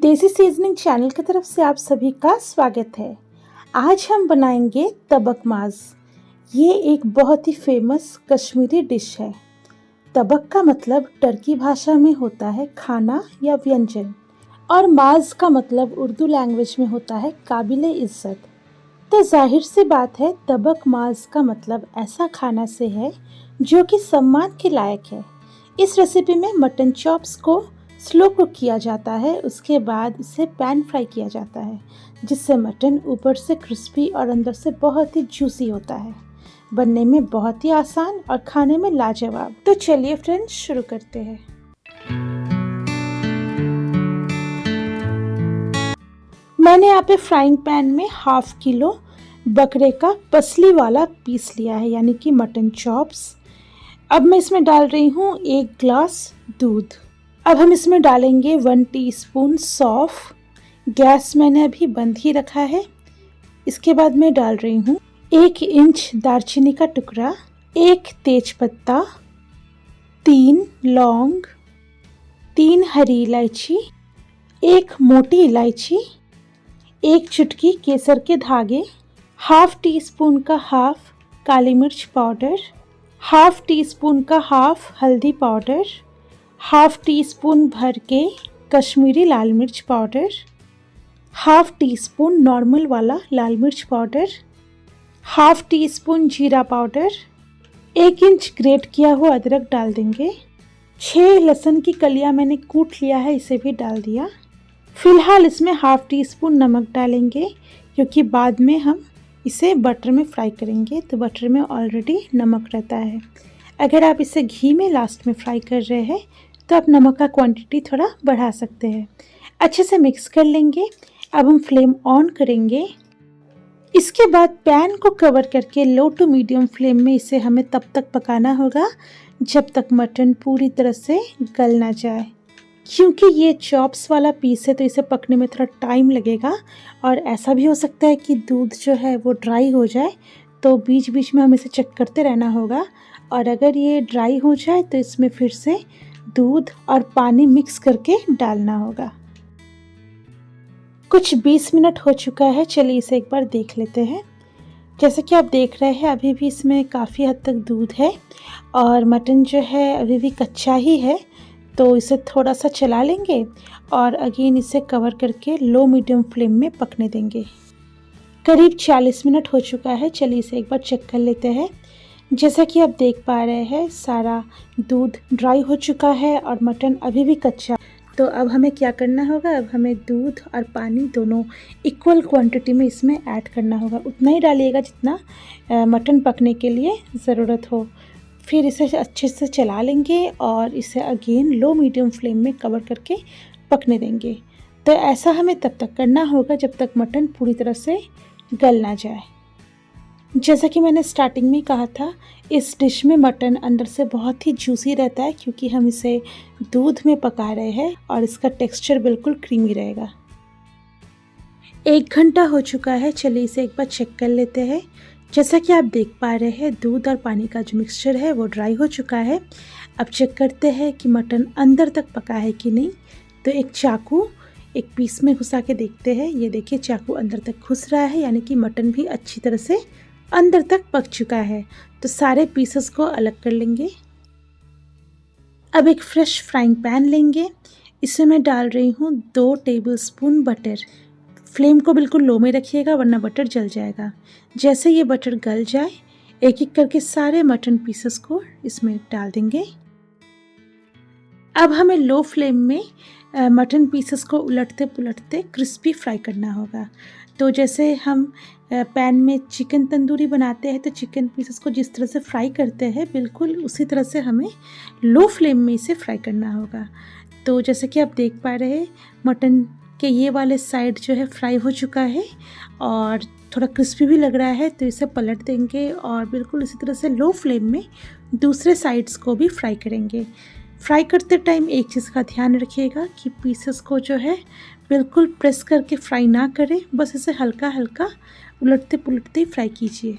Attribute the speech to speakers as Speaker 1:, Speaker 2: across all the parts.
Speaker 1: देसी seasoning channel की तरफ से आप सभी का स्वागत है। आज हम बनाएंगे तबक माज़। ये एक बहुत ही फेमस कश्मीरी डिश है। तबक का मतलब टर्की भाषा में होता है खाना या व्यंजन, और माज़ का मतलब उर्दू लैंग्वेज में होता है काबिले इज़्ज़त। तो जाहिर सी बात है, तबक माज़ का मतलब ऐसा खाना से है जो कि सम्मान के लायक है। इस रेसिपी में मटन चॉप्स को स्लो कुक किया जाता है, उसके बाद इसे पैन फ्राई किया जाता है, जिससे मटन ऊपर से क्रिस्पी और अंदर से बहुत ही जूसी होता है। बनने में बहुत ही आसान और खाने में लाजवाब। तो चलिए फ्रेंड्स, शुरू करते हैं। मैंने यहाँ पे फ्राइंग पैन में ½ किलो बकरे का पसली वाला पीस लिया है, यानी कि मटन चॉप्स। अब मैं इसमें डाल रही हूँ 1 ग्लास दूध। अब हम इसमें डालेंगे 1 टीस्पून सौंफ। गैस मैंने अभी बंद ही रखा है। इसके बाद मैं डाल रही हूँ 1 इंच दालचीनी का टुकड़ा, 1 तेजपत्ता, 3 लौंग, 3 हरी इलायची, 1 मोटी इलायची, 1 चुटकी केसर के धागे, ½ टीस्पून का ½ काली मिर्च पाउडर, ½ टीस्पून का ½ हल्दी पाउडर, ½ टीस्पून भर के कश्मीरी लाल मिर्च पाउडर, ½ टीस्पून नॉर्मल वाला लाल मिर्च पाउडर, ½ टीस्पून जीरा पाउडर, 1 इंच ग्रेट किया हुआ अदरक डाल देंगे। 6 लहसुन की कलियां मैंने कूट लिया है, इसे भी डाल दिया। फिलहाल इसमें ½ टीस्पून नमक डालेंगे, क्योंकि बाद में हम इसे बटर में फ्राई करेंगे, तो बटर में ऑलरेडी नमक रहता है। अगर आप इसे घी में लास्ट में फ्राई कर रहे हैं तो आप नमक का क्वांटिटी थोड़ा बढ़ा सकते हैं। अच्छे से मिक्स कर लेंगे। अब हम फ्लेम ऑन करेंगे। इसके बाद पैन को कवर करके लो टू मीडियम फ्लेम में इसे हमें तब तक पकाना होगा जब तक मटन पूरी तरह से गल ना जाए। क्योंकि ये चॉप्स वाला पीस है तो इसे पकने में थोड़ा टाइम लगेगा, और ऐसा भी हो सकता है कि दूध जो है वो ड्राई हो जाए, तो बीच बीच में हमें इसे चेक करते रहना होगा। और अगर ये ड्राई हो जाए तो इसमें फिर से दूध और पानी मिक्स करके डालना होगा। कुछ 20 मिनट हो चुका है, चलिए इसे एक बार देख लेते हैं। जैसे कि आप देख रहे हैं, अभी भी इसमें काफ़ी हद तक दूध है और मटन जो है अभी भी कच्चा ही है, तो इसे थोड़ा सा चला लेंगे और अगेन इसे कवर करके लो मीडियम फ्लेम में पकने देंगे। करीब 40 मिनट हो चुका है, चलिए इसे एक बार चेक कर लेते हैं। जैसा कि आप देख पा रहे हैं, सारा दूध ड्राई हो चुका है और मटन अभी भी कच्चा। तो अब हमें क्या करना होगा, अब हमें दूध और पानी दोनों इक्वल क्वांटिटी में इसमें ऐड करना होगा। उतना ही डालिएगा जितना मटन पकने के लिए ज़रूरत हो। फिर इसे अच्छे से चला लेंगे और इसे अगेन लो मीडियम फ्लेम में कवर करके पकने देंगे। तो ऐसा हमें तब तक करना होगा जब तक मटन पूरी तरह से गल ना जाए। जैसा कि मैंने स्टार्टिंग में कहा था, इस डिश में मटन अंदर से बहुत ही जूसी रहता है, क्योंकि हम इसे दूध में पका रहे हैं और इसका टेक्सचर बिल्कुल क्रीमी रहेगा। 1 घंटा हो चुका है, चलिए इसे एक बार चेक कर लेते हैं। जैसा कि आप देख पा रहे हैं, दूध और पानी का जो मिक्सचर है वो ड्राई हो चुका है। अब चेक करते हैं कि मटन अंदर तक पका है कि नहीं। तो एक चाकू एक पीस में घुसा के देखते हैं। ये देखिए, चाकू अंदर तक घुस रहा है, यानी कि मटन भी अच्छी तरह से अंदर तक पक चुका है। तो सारे पीसेस को अलग कर लेंगे। अब एक फ्रेश फ्राइंग पैन लेंगे। इसमें मैं डाल रही हूँ 2 टेबलस्पून बटर। फ्लेम को बिल्कुल लो में रखिएगा, वरना बटर जल जाएगा। जैसे ये बटर गल जाए, एक एक करके सारे मटन पीसेस को इसमें डाल देंगे। अब हमें लो फ्लेम में मटन पीसेस को उलटते पुलटते क्रिस्पी फ्राई करना होगा। तो जैसे हम पैन में चिकन तंदूरी बनाते हैं तो चिकन पीसेस को जिस तरह से फ्राई करते हैं, बिल्कुल उसी तरह से हमें लो फ्लेम में इसे फ्राई करना होगा। तो जैसे कि आप देख पा रहे हैं, मटन के ये वाले साइड जो है फ्राई हो चुका है और थोड़ा क्रिस्पी भी लग रहा है, तो इसे पलट देंगे और बिल्कुल इसी तरह से लो फ्लेम में दूसरे साइड्स को भी फ्राई करेंगे। फ्राई करते टाइम एक चीज़ का ध्यान रखिएगा कि पीसेस को जो है बिल्कुल प्रेस करके फ्राई ना करें, बस इसे हल्का हल्का उलटते पुलटते ही फ्राई कीजिए।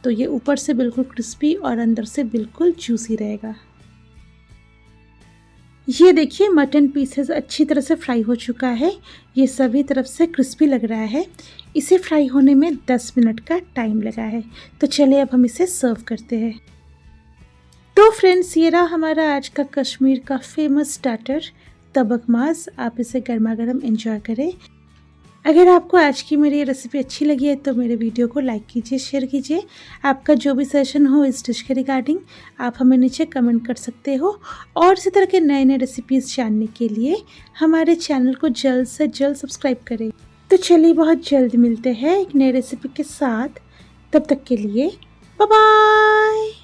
Speaker 1: तो ये ऊपर से बिल्कुल क्रिस्पी और अंदर से बिल्कुल जूसी रहेगा। ये देखिए मटन पीसेस अच्छी तरह से फ्राई हो चुका है। ये सभी तरफ से क्रिस्पी लग रहा है। इसे फ्राई होने में 10 मिनट का टाइम लगा है। तो चलिए अब हम इसे सर्व करते हैं। तो फ्रेंड्स, ये रहा हमारा आज का कश्मीर का फेमस स्टार्टर तबक मास। आप इसे गर्मा गर्म एंजॉय करें। अगर आपको आज की मेरी ये रेसिपी अच्छी लगी है तो मेरे वीडियो को लाइक कीजिए, शेयर कीजिए। आपका जो भी सजेशन हो इस डिश के रिगार्डिंग आप हमें नीचे कमेंट कर सकते हो। और इसी तरह के नए नए रेसिपीज़ जानने के लिए हमारे चैनल को जल्द से जल्द सब्सक्राइब करें। तो चलिए बहुत जल्द मिलते हैं एक नई रेसिपी के साथ। तब तक के लिए बाय बाय।